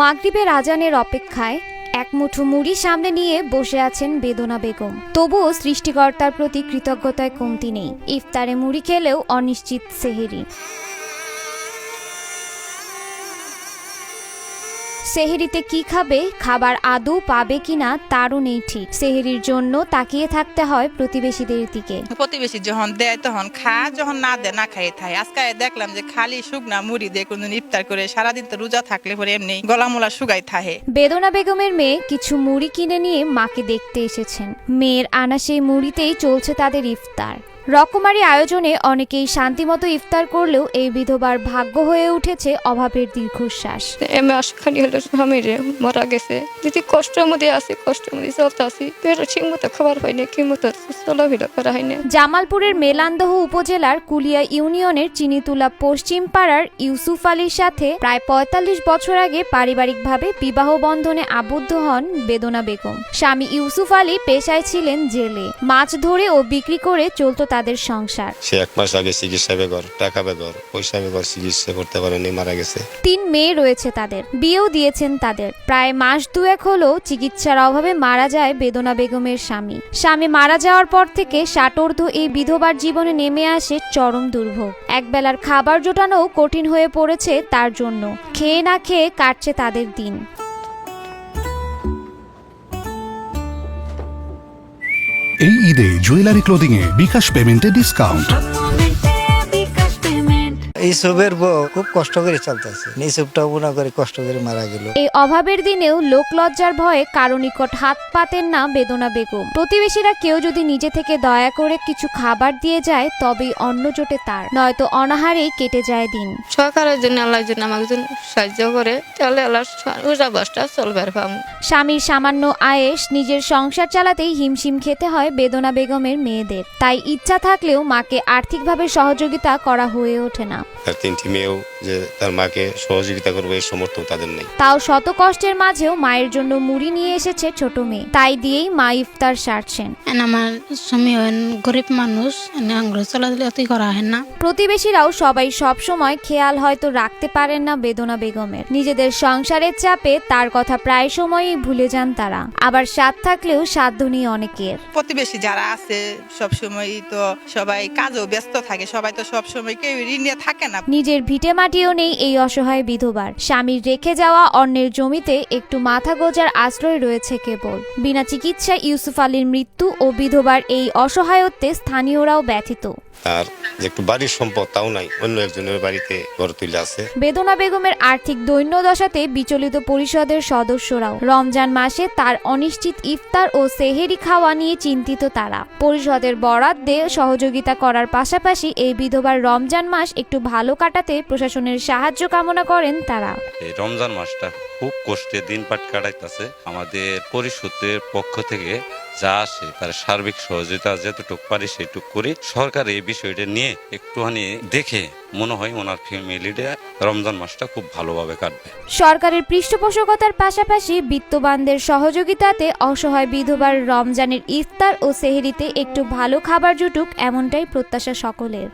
মাগরিবের আজানের অপেক্ষায় এক মুঠো মুড়ি সামনে নিয়ে বসে আছেন বেদনা বেগম। তবুও সৃষ্টিকর্তার প্রতি কৃতজ্ঞতায় কমতি নেই। ইফতারে মুড়ি খেলেও অনিশ্চিত সেহেরি। সেহেরিতে কি খাবে, খাবার আদৌ পাবে কিনা তারও নেই ঠিক। সেহেরির জন্য তাকিয়ে থাকতে হয় প্রতিবেশীদের দিকে। প্রতিবেশী যখন দেয় তখন খা, যখন না দেয় না খাই থাই। আজকে দেখলাম যে খালি শুকনা মুড়ি দিয়ে কোনদিন ইফতার করে সারাদিন তো রোজা থাকলে পরে এমনি গলামোলা শুকাই থাকে। বেদনা বেগমের মেয়ে কিছু মুড়ি কিনে নিয়ে মাকে দেখতে এসেছেন। মেয়ের আনা সেই মুড়িতেই চলছে তাদের ইফতার। রকমারি আয়োজনে অনেকেই শান্তিমতো ইফতার করলেও এই বিধবার ভাগ্য হয়ে উঠেছে অভাবের দীর্ঘশ্বাস। মাসখানি হলো স্বামীরে মারা গেছে, যদি কষ্টের মধ্যে আছি, কষ্টের মধ্যে চলতে আছি, ঠিক মতো খাবার হয়নি, কি মতো চলাফেরা করা হয়নি। জামালপুরের মেলান্দহ উপজেলার কুলিয়া ইউনিয়নের চিনিতুলা পশ্চিম পাড়ার ইউসুফ আলীর সাথে প্রায় ৪৫ বছর আগে পারিবারিকভাবে বিবাহ বন্ধনে আবদ্ধ হন বেদনা বেগম। স্বামী ইউসুফ আলী পেশায় ছিলেন জেলে। মাছ ধরে ও বিক্রি করে চলত তাদের সংসার। সে ১ মাস আগে চিকিৎসা বেগর, টাকা বেগর, পয়সা বেগর, চিকিৎসা করতে পারেনি, মারা গেছে। ৩ মেয়ে রয়েছে তাদের, বিয়েও দিয়েছেন তাদের। প্রায় মাস দুয়েক হলো চিকিৎসার অভাবে মারা যায় বেদনা বেগমের স্বামী। স্বামী মারা যাওয়ার পর থেকে ষাটোর্ধ্ব এই বিধবার জীবনে নেমে আসে চরম দুর্ভোগ। একবেলার খাবার জোটানোও কঠিন হয়ে পড়েছে তার জন্য। খেয়ে না খেয়ে কাটছে তাদের দিন। এই ঈদে জুয়েলারি ক্লোদিং এ বিকাশ পেমেন্টে ডিসকাউন্ট। এইসবের বউ খুব কষ্ট করে চলতেছে, এইসবটাও মনে করে কষ্ট করে মারা গেল। এই অভাবের দিনেও লোক লজ্জার ভয়ে কারো নিকট হাত পাতেন না বেদনা বেগম। প্রতিবেশীরা কেউ যদি নিজে থেকে দয়া করে কিছু খাবার দিয়ে যায় তবেই অন্ন জোটে তার, নয়তো অনাহারেই কেটে যায় দিন। সরকারের জন্য আল্লাহর জন্য আমাকে জন্য সাহায্য করে, তাহলে আল্লাহ রোজা বাসটা চলবার পাবো। স্বামীর সামান্য আয়েশ নিজের সংসার চালাতেই হিমশিম খেতে হয় বেদনা বেগমের মেয়েদের। তাই ইচ্ছা থাকলেও মাকে আর্থিকভাবে সহযোগিতা করা হয়ে ওঠে না। তার ৩টি মেয়েও যে তার মাকে সহযোগিতা করবে এই সমর্থ তাদের নেই। তাও শত কষ্টের মাঝেও মায়ের জন্য মুড়ি নিয়ে এসেছে ছোট মেয়ে। তাই দিয়েই মা ইফতার সারছেন। আমার স্বামী গরিব মানুষ, চলাচলি করা হয় না। প্রতিবেশীরাও সবাই সব সময় খেয়াল হয়তো রাখতে পারেন না বেদনা বেগমের। নিজেদের সংসারের চাপে তার কথা প্রায় সময়ই ভুলে যান তারা। আবার স্বাদ থাকলেও সাধ্য নেই অনেকের। প্রতিবেশী যারা আছে সবসময় তো সবাই কাজেও ব্যস্ত থাকে, সবাই তো সবসময় কেউ ঋণে থাকে না। নিজের ভিটে মাটিও নেই এই অসহায় বিধবার। স্বামীর রেখে যাওয়া অন্যের জমিতে একটু মাথা গোজার আশ্রয় রয়েছে কেবল। বিনা চিকিৎসায় ইউসুফ আলীর মৃত্যু ও বিধবার এই অসহায়ত্বে স্থানীয়রাও ব্যথিত। আর যে একটু বাড়ির সম্পদ তাও নাই, অন্য একজনের বাড়িতে ঘর তুলে আছে। বেদনা বেগমের আর্থিক দৈন্যদশাতে বিচলিত পরিষদের সদস্যরাও। রমজান মাসে তার অনিশ্চিত ইফতার ও সেহেরি খাওয়া নিয়ে চিন্তিত তারা। পরিষদের বরাত দিয়ে সহযোগিতা করার পাশাপাশি এই বিধবার রমজান মাস একটু ভালো কাটাতে প্রশাসনের সাহায্য কামনা করেন তারা। এই রমজান মাসটা খুব কষ্টে দিন পাট কাটাইতেছে। আমাদের পরিষদের পক্ষ থেকে যা আসে তার সার্বিক সহযোগিতা যেটুকু পারি সেটুকু করি। সরকার এই বিষয়টা নিয়ে একটুখানি দেখে মনে হয় ওনার ফ্যামিলিটা রমজান মাসটা খুব ভালোভাবে কাটবে। সরকারের পৃষ্ঠপোষকতার পাশাপাশি বিত্তবানদের সহযোগিতাতে অসহায় বিধবার রমজানের ইফতার ও সেহরিতে একটু ভালো খাবার জুটুক, এমনটাই প্রত্যাশা সকলের।